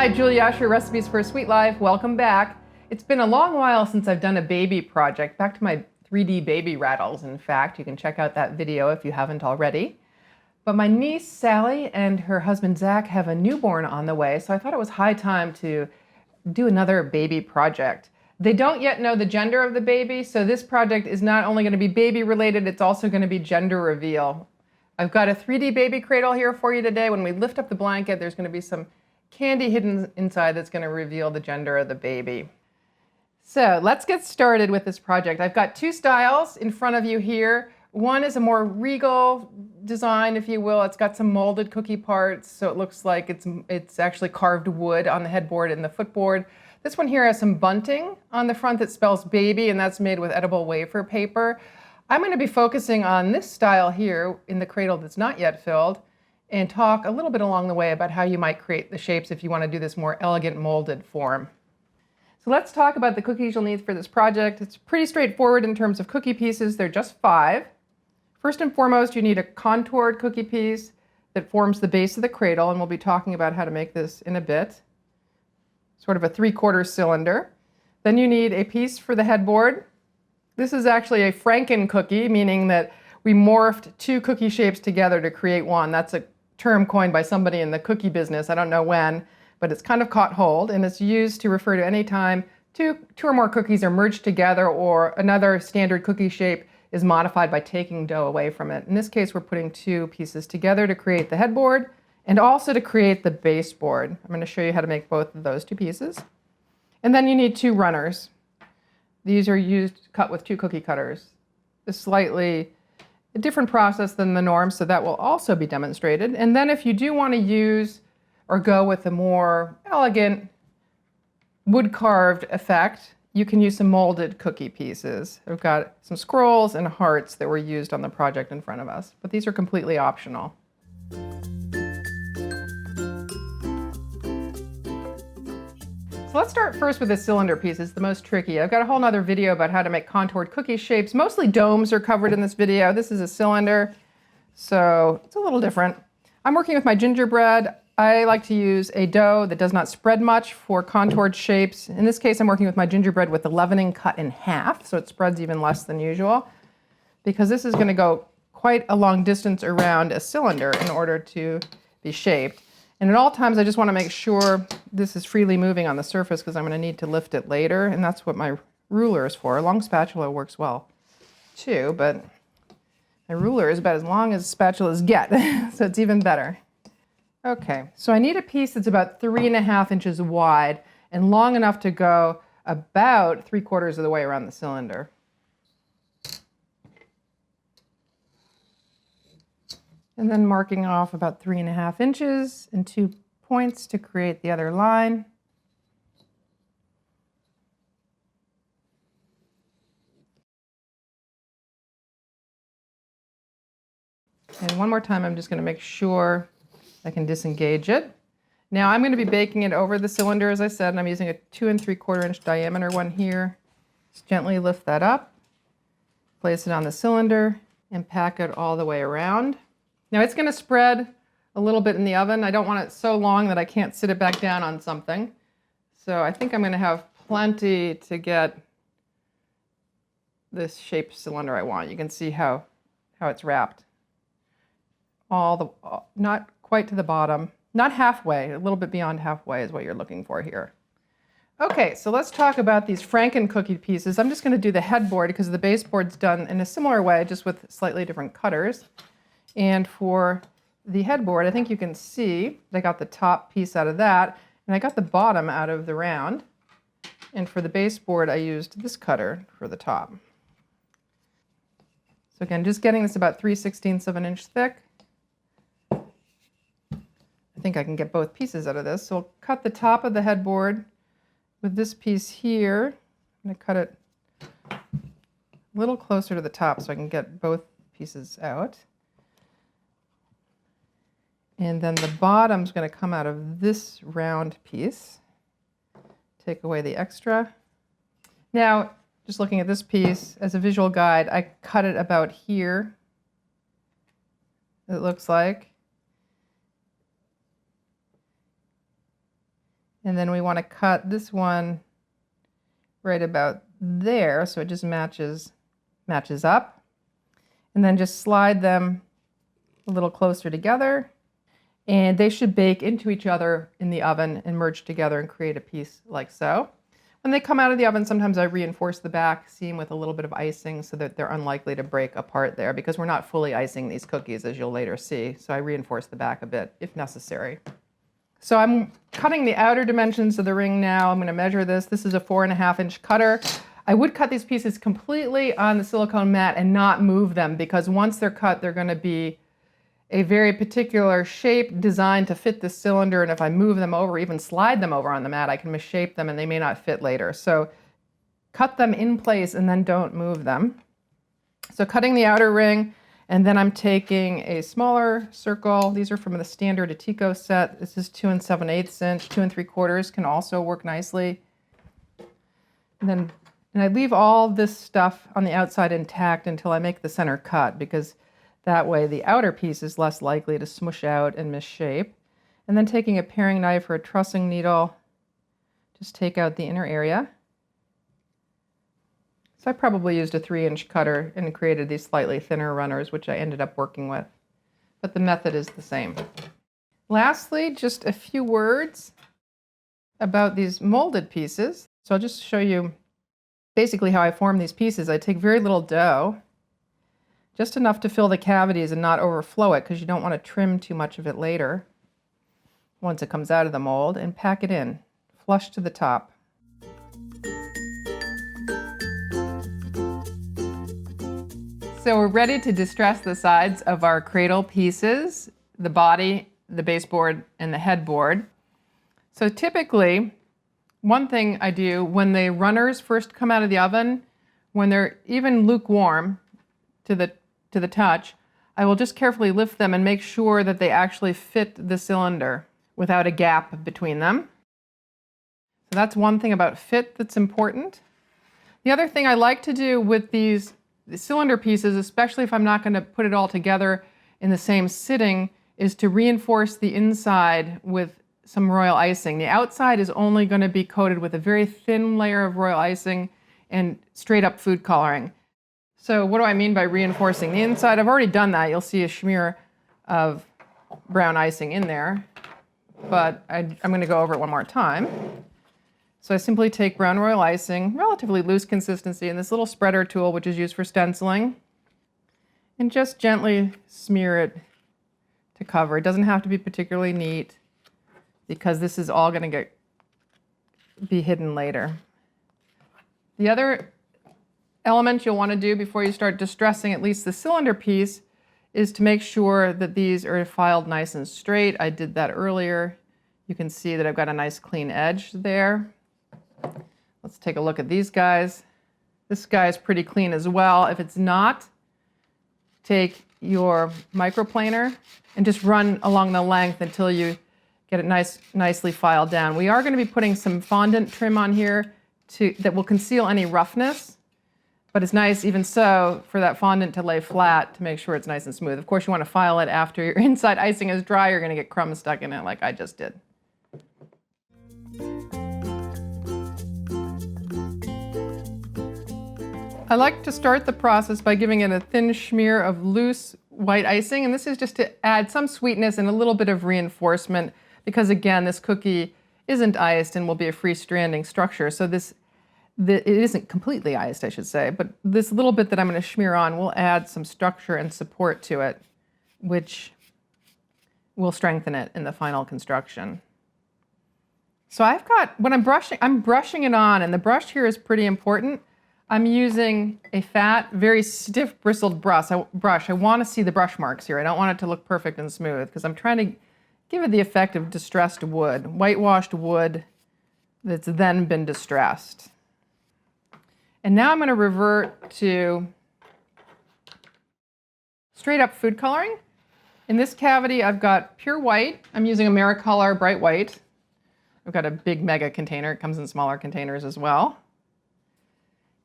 Hi, Julie Asher, Recipes for a Sweet Life. Welcome back. It's been a long while since I've done a baby project, back to my 3D baby rattles. In fact, you can check out that video if you haven't already. But my niece Sally and her husband Zach have a newborn on the way, so I thought it was high time to do another baby project. They don't yet know the gender of the baby, so this project is not only going to be baby related, it's also going to be gender reveal. I've got a 3D baby cradle here for you today. When we lift up the blanket, there's going to be some candy hidden inside that's going to reveal the gender of the baby. So let's get started with this project. I've got two styles in front of you here. One is a more regal design, if you will. It's got some molded cookie parts, so it looks like it's actually carved wood on the headboard and the footboard. This one here has some bunting on the front that spells baby, and that's made with edible wafer paper. I'm going to be focusing on this style here in the cradle that's not yet filled, and talk a little bit along the way about how you might create the shapes if you want to do this more elegant molded form. So let's talk about the cookies you'll need for this project. It's pretty straightforward in terms of cookie pieces. They're just 5. First and foremost, you need a contoured cookie piece that forms the base of the cradle, and we'll be talking about how to make this in a bit. Sort of a 3/4 cylinder. Then you need a piece for the headboard. This is actually a Franken cookie, meaning that we morphed 2 cookie shapes together to create one. That's a term coined by somebody in the cookie business. I don't know when, but it's kind of caught hold, and it's used to refer to any time two or more cookies are merged together or another standard cookie shape is modified by taking dough away from it. In this case, we're putting 2 pieces together to create the headboard and also to create the baseboard. I'm going to show you how to make both of those 2 pieces. And then you need 2 runners. These are cut with 2 cookie cutters. It's slightly a different process than the norm, so that will also be demonstrated. And then if you do want to use or go with a more elegant wood-carved effect, you can use some molded cookie pieces. I've got some scrolls and hearts that were used on the project in front of us, but these are completely optional. So let's start first with the cylinder piece. It's the most tricky. I've got a whole nother video about how to make contoured cookie shapes. Mostly domes are covered in this video. This is a cylinder, so it's a little different. I'm working with my gingerbread. I like to use a dough that does not spread much for contoured shapes. In this case, I'm working with my gingerbread with the leavening cut in half, so it spreads even less than usual, because this is going to go quite a long distance around a cylinder in order to be shaped. And at all times, I just want to make sure this is freely moving on the surface because I'm going to need to lift it later, and that's what my ruler is for. A long spatula works well too, but my ruler is about as long as spatulas get, so it's even better. Okay, so I need a piece that's about 3.5 inches wide and long enough to go about 3/4 of the way around the cylinder. And then marking off about 3.5 inches and 2 points to create the other line. And one more time, I'm just going to make sure I can disengage it. Now I'm going to be baking it over the cylinder, as I said, and I'm using a 2 3/4 inch diameter one here. Just gently lift that up, place it on the cylinder, and pack it all the way around. Now it's going to spread a little bit in the oven. I don't want it so long that I can't sit it back down on something. So I think I'm going to have plenty to get this shaped cylinder I want. You can see how it's wrapped. Not quite to the bottom, not halfway, a little bit beyond halfway is what you're looking for here. Okay, so let's talk about these Franken cookie pieces. I'm just going to do the headboard because the baseboard's done in a similar way, just with slightly different cutters. And for the headboard, I think you can see I got the top piece out of that, and I got the bottom out of the round. And for the baseboard, I used this cutter for the top. So again, just getting this about 3/16 of an inch thick. I think I can get both pieces out of this. So I'll cut the top of the headboard with this piece here. I'm going to cut it a little closer to the top so I can get both pieces out. And then the bottom's going to come out of this round piece. Take away the extra. Now, just looking at this piece as a visual guide, I cut it about here, it looks like. And then we want to cut this one right about there so it just matches up. And then just slide them a little closer together. And they should bake into each other in the oven and merge together and create a piece like so. When they come out of the oven, sometimes I reinforce the back seam with a little bit of icing so that they're unlikely to break apart there, because we're not fully icing these cookies, as you'll later see. So I reinforce the back a bit if necessary. So I'm cutting the outer dimensions of the ring now. I'm going to measure this. This is a 4.5-inch cutter. I would cut these pieces completely on the silicone mat and not move them, because once they're cut, they're going to be a very particular shape designed to fit this cylinder, and if I move them over, even slide them over on the mat, I can misshape them and they may not fit later. So cut them in place and then don't move them. So cutting the outer ring, and then I'm taking a smaller circle. These are from the standard Atico set. This is 2 7/8 inch, 2 3/4 can also work nicely. And I leave all this stuff on the outside intact until I make the center cut, because that way the outer piece is less likely to smush out and misshape. And then taking a paring knife or a trussing needle, just take out the inner area. So I probably used a 3-inch cutter and created these slightly thinner runners, which I ended up working with. But the method is the same. Lastly, just a few words about these molded pieces. So I'll just show you basically how I form these pieces. I take very little dough, just enough to fill the cavities and not overflow it, because you don't want to trim too much of it later once it comes out of the mold, and pack it in flush to the top. So we're ready to distress the sides of our cradle pieces, the body, the baseboard, and the headboard. So typically, one thing I do when the runners first come out of the oven, when they're even lukewarm to the touch, I will just carefully lift them and make sure that they actually fit the cylinder without a gap between them. So that's one thing about fit that's important. The other thing I like to do with these cylinder pieces, especially if I'm not going to put it all together in the same sitting, is to reinforce the inside with some royal icing. The outside is only going to be coated with a very thin layer of royal icing and straight up food coloring. So what do I mean by reinforcing the inside? I've already done that. You'll see a smear of brown icing in there, but I'm going to go over it one more time. So I simply take brown royal icing, relatively loose consistency, and this little spreader tool, which is used for stenciling, and just gently smear it to cover. It doesn't have to be particularly neat, because this is all going to be hidden later. The other element you'll want to do before you start distressing at least the cylinder piece is to make sure that these are filed nice and straight. I did that earlier. You can see that I've got a nice clean edge there. Let's take a look at these guys. This guy is pretty clean as well. If it's not, take your microplaner and just run along the length until you get it nicely filed down. We are going to be putting some fondant trim on here that will conceal any roughness, but it's nice even so for that fondant to lay flat to make sure it's nice and smooth. Of course, you want to file it after your inside icing is dry. You're going to get crumbs stuck in it like I just did. I like to start the process by giving it a thin smear of loose white icing, and this is just to add some sweetness and a little bit of reinforcement, because again, this cookie isn't iced and will be a freestanding structure. So it isn't completely iced, I should say, but this little bit that I'm going to smear on will add some structure and support to it, which will strengthen it in the final construction. So when I'm brushing it on, and the brush here is pretty important. I'm using a fat, very stiff bristled brush. I want to see the brush marks here. I don't want it to look perfect and smooth, because I'm trying to give it the effect of distressed wood, whitewashed wood that's then been distressed. And now I'm going to revert to straight up food coloring. In this cavity, I've got pure white. I'm using Americolor Bright White. I've got a big mega container. It comes in smaller containers as well.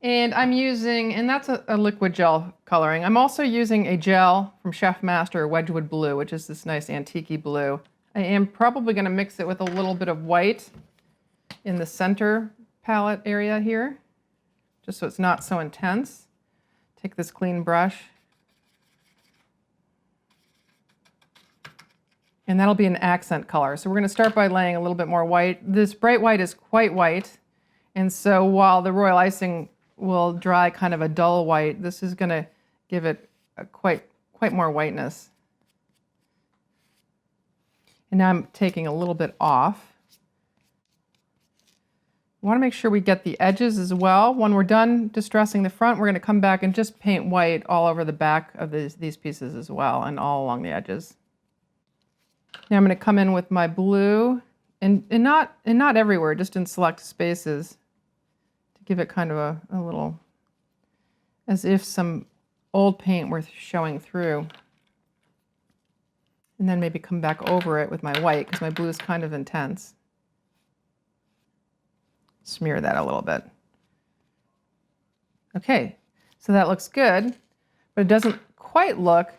And I'm using, and that's a liquid gel coloring. I'm also using a gel from Chef Master, Wedgwood Blue, which is this nice antique-y blue. I am probably going to mix it with a little bit of white in the center palette area here, just so it's not so intense. Take this clean brush. And that'll be an accent color. So we're going to start by laying a little bit more white. This bright white is quite white. And so while the royal icing will dry kind of a dull white, this is going to give it a quite more whiteness. And now I'm taking a little bit off. We want to make sure we get the edges as well. When we're done distressing the front, we're going to come back and just paint white all over the back of these pieces as well, and all along the edges. Now I'm going to come in with my blue, and not everywhere, just in select spaces, to give it kind of a little, as if some old paint were showing through. And then maybe come back over it with my white, because my blue is kind of intense. Smear that a little bit. Okay, so that looks good, but it doesn't quite look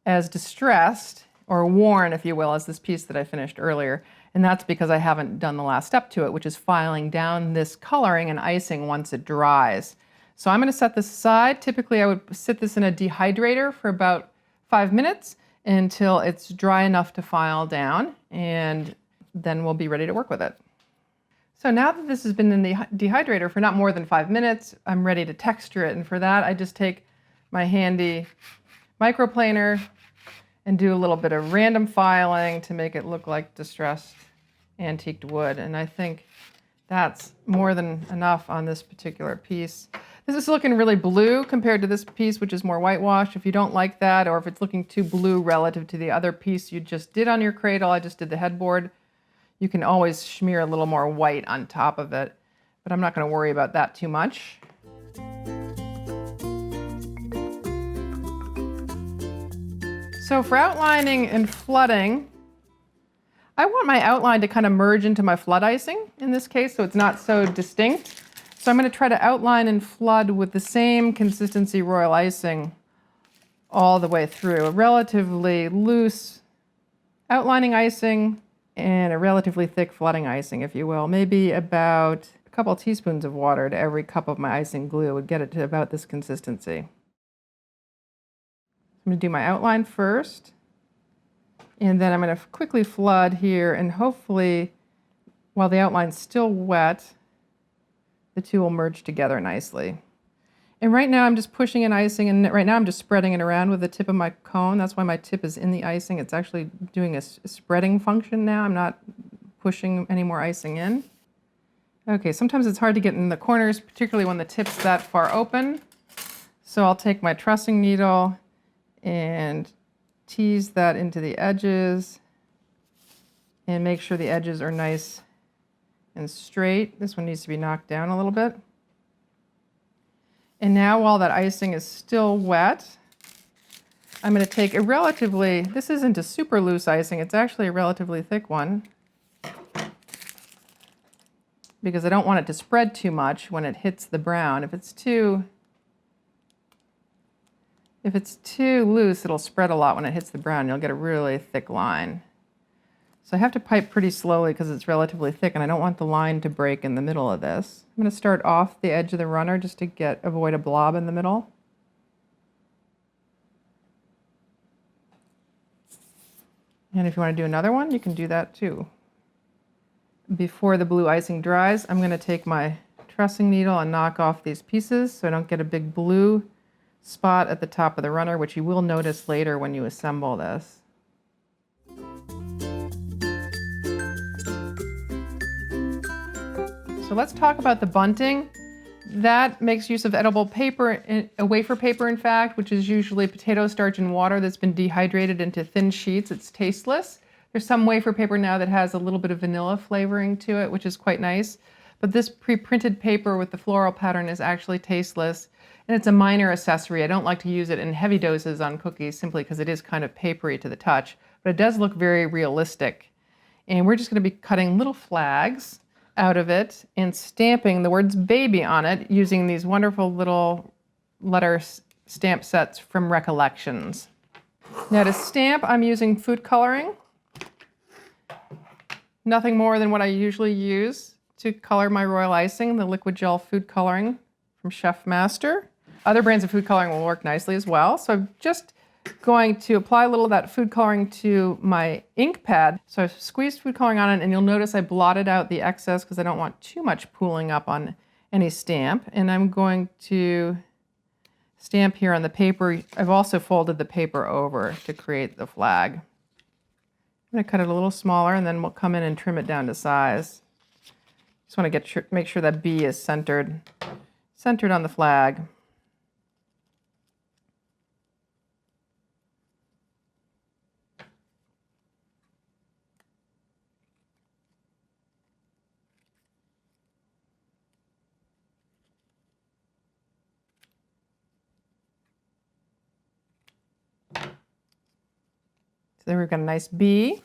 as distressed or worn, if you will, as this piece that I finished earlier. And that's because I haven't done the last step to it, which is filing down this coloring and icing once it dries. So I'm going to set this aside. Typically I would sit this in a dehydrator for about 5 minutes until it's dry enough to file down, and then we'll be ready to work with it. So now that this has been in the dehydrator for not more than 5 minutes, I'm ready to texture it. And for that, I just take my handy microplaner and do a little bit of random filing to make it look like distressed antiqued wood. And I think that's more than enough on this particular piece. This is looking really blue compared to this piece, which is more whitewashed. If you don't like that, or if it's looking too blue relative to the other piece you just did on your cradle, I just did the headboard, you can always smear a little more white on top of it, but I'm not going to worry about that too much. So for outlining and flooding, I want my outline to kind of merge into my flood icing in this case, so it's not so distinct. So I'm going to try to outline and flood with the same consistency royal icing all the way through. A relatively loose outlining icing and a relatively thick flooding icing, if you will. Maybe about a couple teaspoons of water to every cup of my icing glue would get it to about this consistency. I'm going to do my outline first, and then I'm going to quickly flood here, and hopefully, while the outline's still wet, the two will merge together nicely. And right now I'm just pushing in icing, and right now I'm just spreading it around with the tip of my cone. That's why my tip is in the icing. It's actually doing a spreading function now. I'm not pushing any more icing in. Okay, sometimes it's hard to get in the corners, particularly when the tip's that far open. So I'll take my trussing needle and tease that into the edges and make sure the edges are nice and straight. This one needs to be knocked down a little bit. And now, while that icing is still wet, I'm going to take a relatively, this isn't a super loose icing, it's actually a relatively thick one, because I don't want it to spread too much when it hits the brown. If it's too loose, it'll spread a lot when it hits the brown. You'll get a really thick line. So I have to pipe pretty slowly because it's relatively thick, and I don't want the line to break in the middle of this. I'm going to start off the edge of the runner just to avoid a blob in the middle. And if you want to do another one, you can do that too. Before the blue icing dries, I'm going to take my trussing needle and knock off these pieces so I don't get a big blue spot at the top of the runner, which you will notice later when you assemble this. So let's talk about the bunting. That makes use of edible paper, a wafer paper in fact, which is usually potato starch and water that's been dehydrated into thin sheets. It's tasteless. There's some wafer paper now that has a little bit of vanilla flavoring to it, which is quite nice. But this pre-printed paper with the floral pattern is actually tasteless, and it's a minor accessory. I don't like to use it in heavy doses on cookies simply because it is kind of papery to the touch, but it does look very realistic. And we're just going to be cutting little flags out of it and stamping the words baby on it using these wonderful little letter stamp sets from Recollections. Now to stamp, I'm using food coloring. Nothing more than what I usually use to color my royal icing, the liquid gel food coloring from Chef Master. Other brands of food coloring will work nicely as well. So I'm just going to apply a little of that food coloring to my ink pad. So I've squeezed food coloring on it, and you'll notice I blotted out the excess because I don't want too much pooling up on any stamp. And I'm going to stamp here on the paper. I've also folded the paper over to create the flag. I'm going to cut it a little smaller, and then we'll come in and trim it down to size. Just want to make sure that B is centered on the flag. So there we've got a nice B.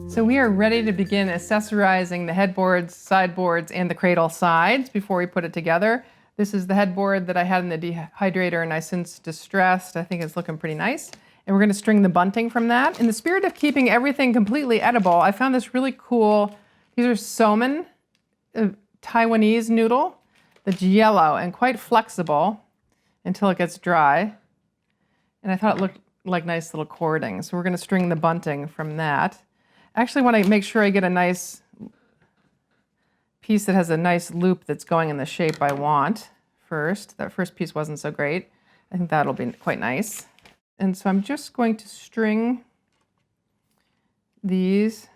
So we are ready to begin accessorizing the headboards, sideboards, and the cradle sides before we put it together. This is the headboard that I had in the dehydrator and I since distressed. I think it's looking pretty nice. And we're going to string the bunting from that. In the spirit of keeping everything completely edible, I found this really cool, these are somen, Taiwanese noodle that's yellow and quite flexible until it gets dry. And I thought it looked like nice little cording. So we're going to string the bunting from that. I actually want to make sure I get a nice piece that has a nice loop that's going in the shape I want first. That first piece wasn't so great. I think that'll be quite nice. And so I'm just going to string these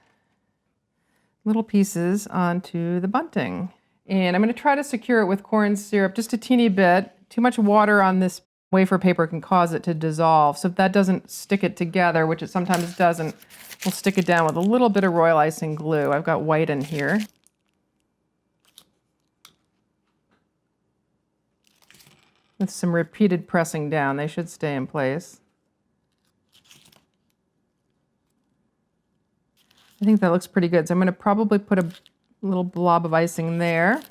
little pieces onto the bunting. And I'm going to try to secure it with corn syrup just a teeny bit. Too much water on this wafer paper can cause it to dissolve. So if that doesn't stick it together, which it sometimes doesn't, we'll stick it down with a little bit of royal icing glue. I've got white in here. With some repeated pressing down, they should stay in place. I think that looks pretty good. So I'm going to probably put a little blob of icing there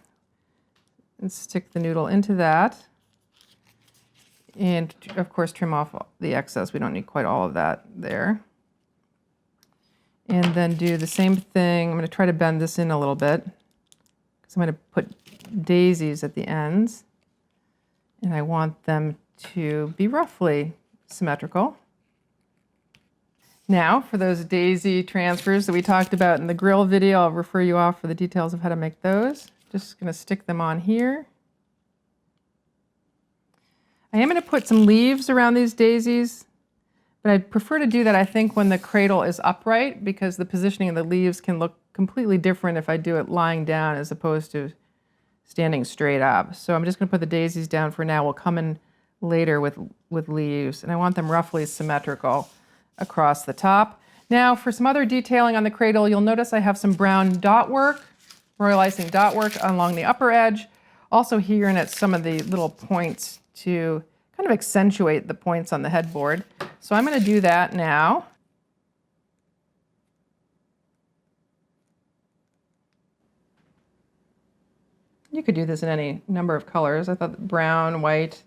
and stick the noodle into that. And of course, trim off the excess. We don't need quite all of that there. And then do the same thing. I'm going to try to bend this in a little bit because I'm going to put daisies at the ends. And I want them to be roughly symmetrical. Now, for those daisy transfers that we talked about in the grill video, I'll refer you off for the details of how to make those. Just going to stick them on here. I am going to put some leaves around these daisies, but I prefer to do that, I think, when the cradle is upright, because the positioning of the leaves can look completely different if I do it lying down as opposed to standing straight up. So I'm just going to put the daisies down for now. We'll come in later with leaves, and I want them roughly symmetrical across the top. Now, for some other detailing on the cradle, you'll notice I have some brown dot work, royal icing dot work along the upper edge. Also here and at some of the little points to kind of accentuate the points on the headboard. So I'm going to do that now. You could do this in any number of colors. I thought that brown, white,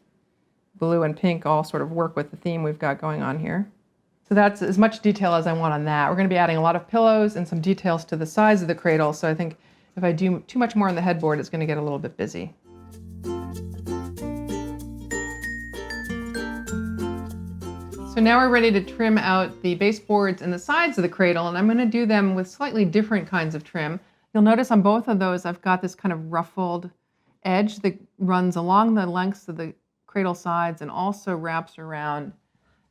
blue, and pink all sort of work with the theme we've got going on here. So that's as much detail as I want on that. We're going to be adding a lot of pillows and some details to the sides of the cradle. So I think if I do too much more on the headboard, it's going to get a little bit busy. So now we're ready to trim out the baseboards and the sides of the cradle, and I'm going to do them with slightly different kinds of trim. You'll notice on both of those I've got this kind of ruffled edge that runs along the lengths of the cradle sides and also wraps around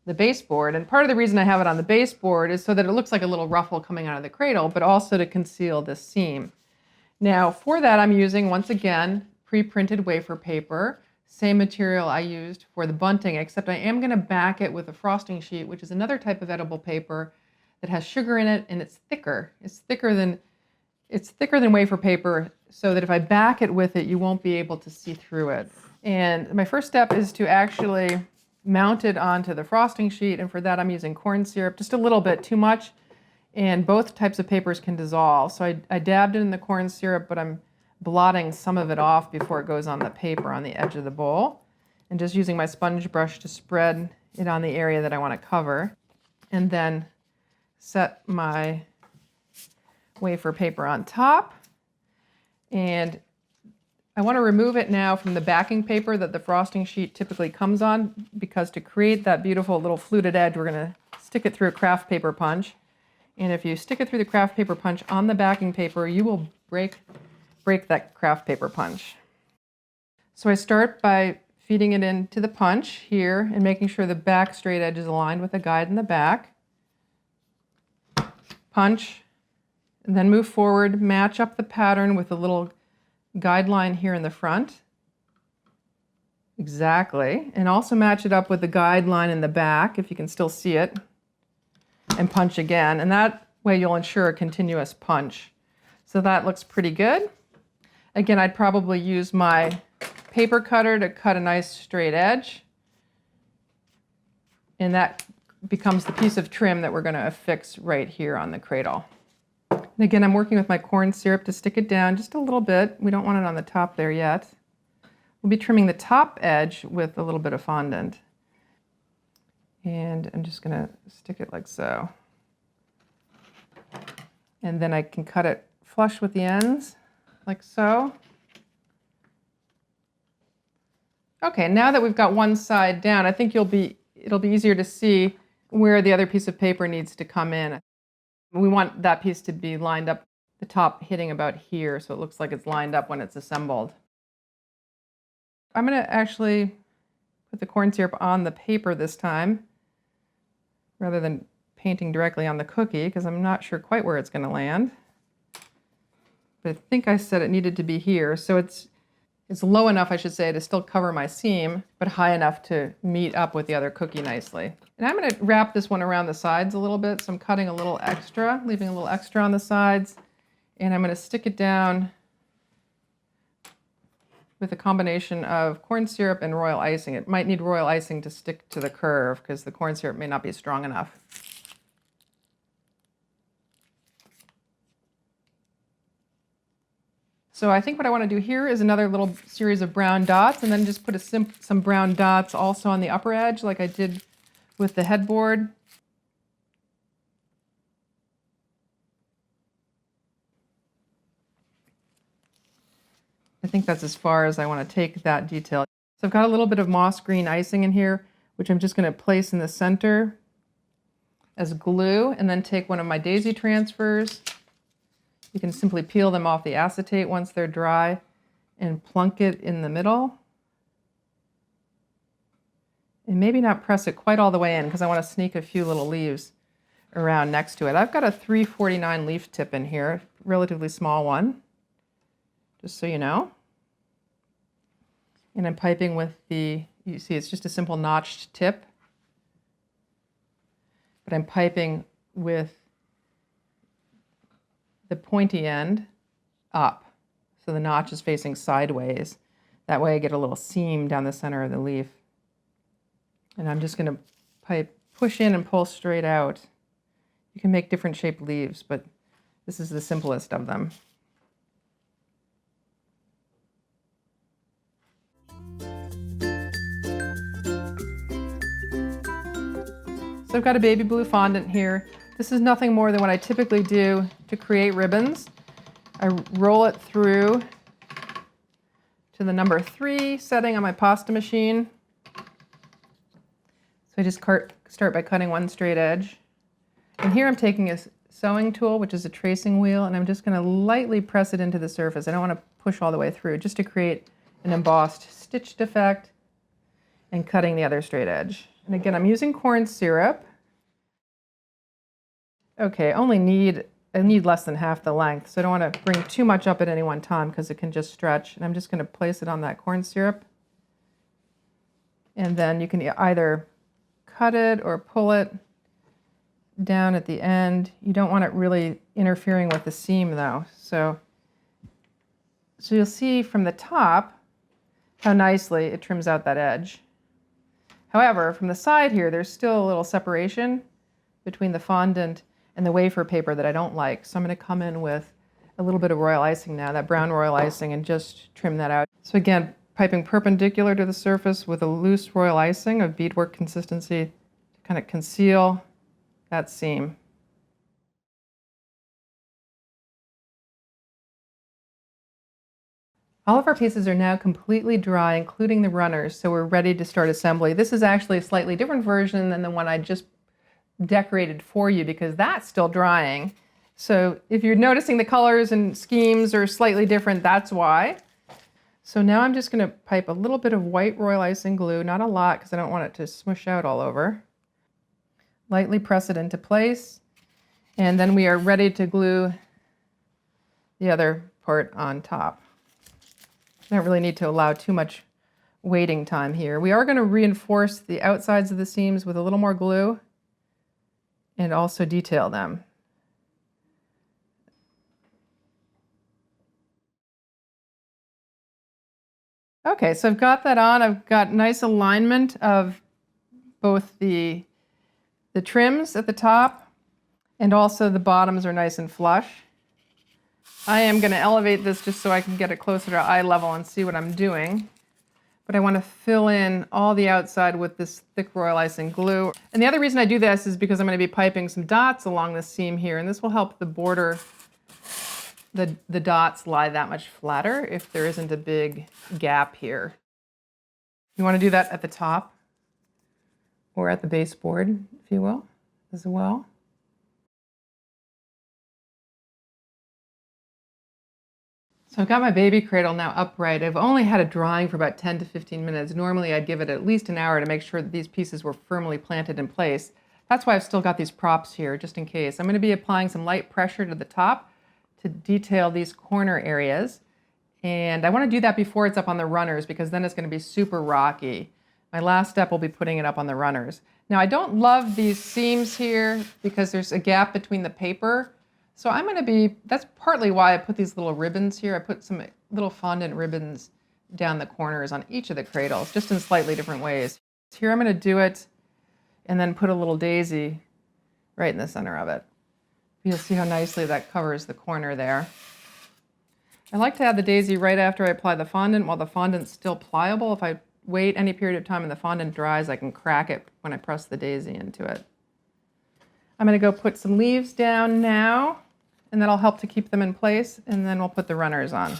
the baseboard. And part of the reason I have it on the baseboard is so that it looks like a little ruffle coming out of the cradle, but also to conceal this seam. Now for that I'm using, once again, pre-printed wafer paper. Same material I used for the bunting, except I am going to back it with a frosting sheet, which is another type of edible paper that has sugar in it, and it's thicker. It's thicker than wafer paper, so that if I back it with it, you won't be able to see through it. And my first step is to actually mount it onto the frosting sheet, and for that I'm using corn syrup, just a little bit, too much, and both types of papers can dissolve. So I dabbed it in the corn syrup, but I'm blotting some of it off before it goes on the paper on the edge of the bowl, and just using my sponge brush to spread it on the area that I want to cover. And then set my wafer paper on top. And I want to remove it now from the backing paper that the frosting sheet typically comes on, because to create that beautiful little fluted edge, we're going to stick it through a craft paper punch. And if you stick it through the craft paper punch on the backing paper, you will break that craft paper punch. So I start by feeding it into the punch here and making sure the back straight edge is aligned with the guide in the back. Punch, and then move forward, match up the pattern with a little guideline here in the front. Exactly. And also match it up with the guideline in the back, if you can still see it, and punch again. And that way you'll ensure a continuous punch. So that looks pretty good. Again, I'd probably use my paper cutter to cut a nice straight edge. And that becomes the piece of trim that we're going to affix right here on the cradle. And again, I'm working with my corn syrup to stick it down just a little bit. We don't want it on the top there yet. We'll be trimming the top edge with a little bit of fondant. And I'm just going to stick it like so. And then I can cut it flush with the ends, like so. Okay, now that we've got one side down, I think it'll be easier to see where the other piece of paper needs to come in. We want that piece to be lined up, the top hitting about here, so it looks like it's lined up when it's assembled. I'm going to actually put the corn syrup on the paper this time, rather than painting directly on the cookie, because I'm not sure quite where it's going to land. But I think I said it needed to be here, so it's low enough, I should say, to still cover my seam, but high enough to meet up with the other cookie nicely. And I'm going to wrap this one around the sides a little bit, so I'm cutting a little extra, leaving a little extra on the sides, and I'm going to stick it down with a combination of corn syrup and royal icing. It might need royal icing to stick to the curve, because the corn syrup may not be strong enough. So I think what I want to do here is another little series of brown dots, and then just put some brown dots also on the upper edge like I did with the headboard. I think that's as far as I want to take that detail. So I've got a little bit of moss green icing in here, which I'm just going to place in the center as glue, and then take one of my daisy transfers. You can simply peel them off the acetate once they're dry and plunk it in the middle. And maybe not press it quite all the way in, because I want to sneak a few little leaves around next to it. I've got a 349 leaf tip in here, relatively small one, just so you know. And I'm piping with you see it's just a simple notched tip, but I'm piping with the pointy end up, so the notch is facing sideways. That way I get a little seam down the center of the leaf. And I'm just going to push in and pull straight out. You can make different shaped leaves, but this is the simplest of them. So I've got a baby blue fondant here. This is nothing more than what I typically do to create ribbons. I roll it through to the number 3 setting on my pasta machine. So I just start by cutting one straight edge. And here I'm taking a sewing tool, which is a tracing wheel, and I'm just going to lightly press it into the surface. I don't want to push all the way through, just to create an embossed stitched effect, and cutting the other straight edge. And again, I'm using corn syrup. Okay, I need less than half the length, so I don't want to bring too much up at any one time, because it can just stretch. And I'm just going to place it on that corn syrup. And then you can either cut it or pull it down at the end. You don't want it really interfering with the seam though. So you'll see from the top how nicely it trims out that edge. However, from the side here, there's still a little separation between the fondant and the wafer paper that I don't like. So I'm going to come in with a little bit of royal icing now, that brown royal icing, and just trim that out. So again, piping perpendicular to the surface with a loose royal icing of beadwork consistency to kind of conceal that seam. All of our pieces are now completely dry, including the runners, so we're ready to start assembly. This is actually a slightly different version than the one I just decorated for you because that's still drying. So if you're noticing the colors and schemes are slightly different, that's why. So now I'm just going to pipe a little bit of white royal icing glue, not a lot because I don't want it to smush out all over. Lightly press it into place, and then we are ready to glue the other part on top. I don't really need to allow too much waiting time here. We are going to reinforce the outsides of the seams with a little more glue and also detail them. Okay, so I've got that on. I've got nice alignment of both the trims at the top and also the bottoms are nice and flush. I am going to elevate this just so I can get it closer to eye level and see what I'm doing. But I want to fill in all the outside with this thick royal icing glue. And the other reason I do this is because I'm going to be piping some dots along the seam here, and this will help the border, the dots lie that much flatter if there isn't a big gap here. You want to do that at the top or at the baseboard, if you will, as well. So I've got my baby cradle now upright. I've only had it drying for about 10 to 15 minutes. Normally I'd give it at least an hour to make sure that these pieces were firmly planted in place. That's why I've still got these props here, just in case. I'm going to be applying some light pressure to the top to detail these corner areas. And I want to do that before it's up on the runners because then it's going to be super rocky. My last step will be putting it up on the runners. Now I don't love these seams here because there's a gap between the paper. So I'm going to be, that's partly why I put these little ribbons here. I put some little fondant ribbons down the corners on each of the cradles, just in slightly different ways. Here I'm going to do it and then put a little daisy right in the center of it. You'll see how nicely that covers the corner there. I like to add the daisy right after I apply the fondant while the fondant's still pliable. If I wait any period of time and the fondant dries, I can crack it when I press the daisy into it. I'm going to go put some leaves down now, and that'll help to keep them in place, and then we'll put the runners on.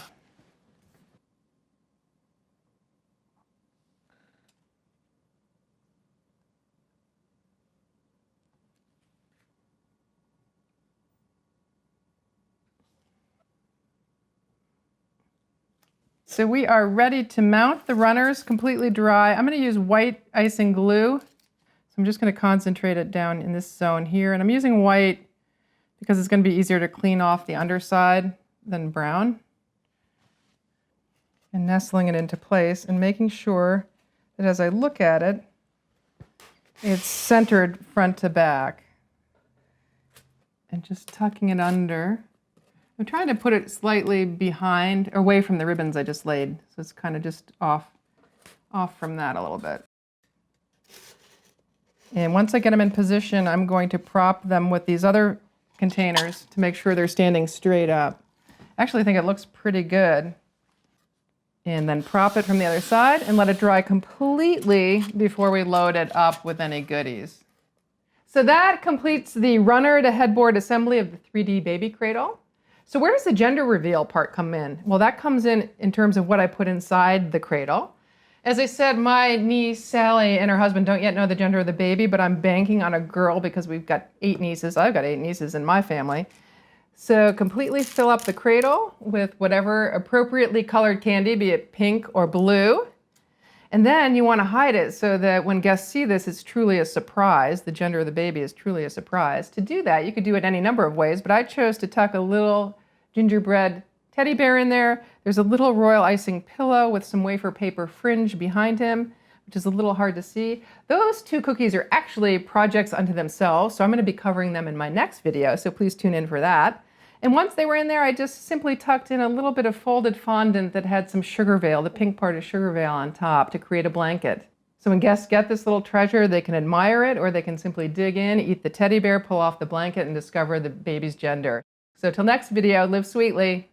So we are ready to mount the runners, completely dry. I'm going to use white icing glue. So I'm just going to concentrate it down in this zone here, and I'm using white because it's going to be easier to clean off the underside than brown. And nestling it into place and making sure that as I look at it, it's centered front to back. And just tucking it under. I'm trying to put it slightly behind, or away from the ribbons I just laid. So it's kind of just off from that a little bit. And once I get them in position, I'm going to prop them with these other containers to make sure they're standing straight up. I actually think it looks pretty good. And then prop it from the other side and let it dry completely before we load it up with any goodies. So that completes the runner to headboard assembly of the 3D baby cradle. So where does the gender reveal part come in? Well, that comes in terms of what I put inside the cradle. As I said, my niece Sally and her husband don't yet know the gender of the baby, but I'm banking on a girl because we've got 8 nieces. I've got 8 nieces in my family. So completely fill up the cradle with whatever appropriately colored candy, be it pink or blue. And then you want to hide it so that when guests see this, it's truly a surprise. The gender of the baby is truly a surprise. To do that, you could do it any number of ways, but I chose to tuck a little gingerbread teddy bear in there. There's a little royal icing pillow with some wafer paper fringe behind him, which is a little hard to see. Those 2 cookies are actually projects unto themselves, so I'm going to be covering them in my next video, so please tune in for that. And once they were in there, I just simply tucked in a little bit of folded fondant that had some sugar veil, the pink part of sugar veil on top, to create a blanket. So when guests get this little treasure, they can admire it, or they can simply dig in, eat the teddy bear, pull off the blanket, and discover the baby's gender. So till next video, live sweetly.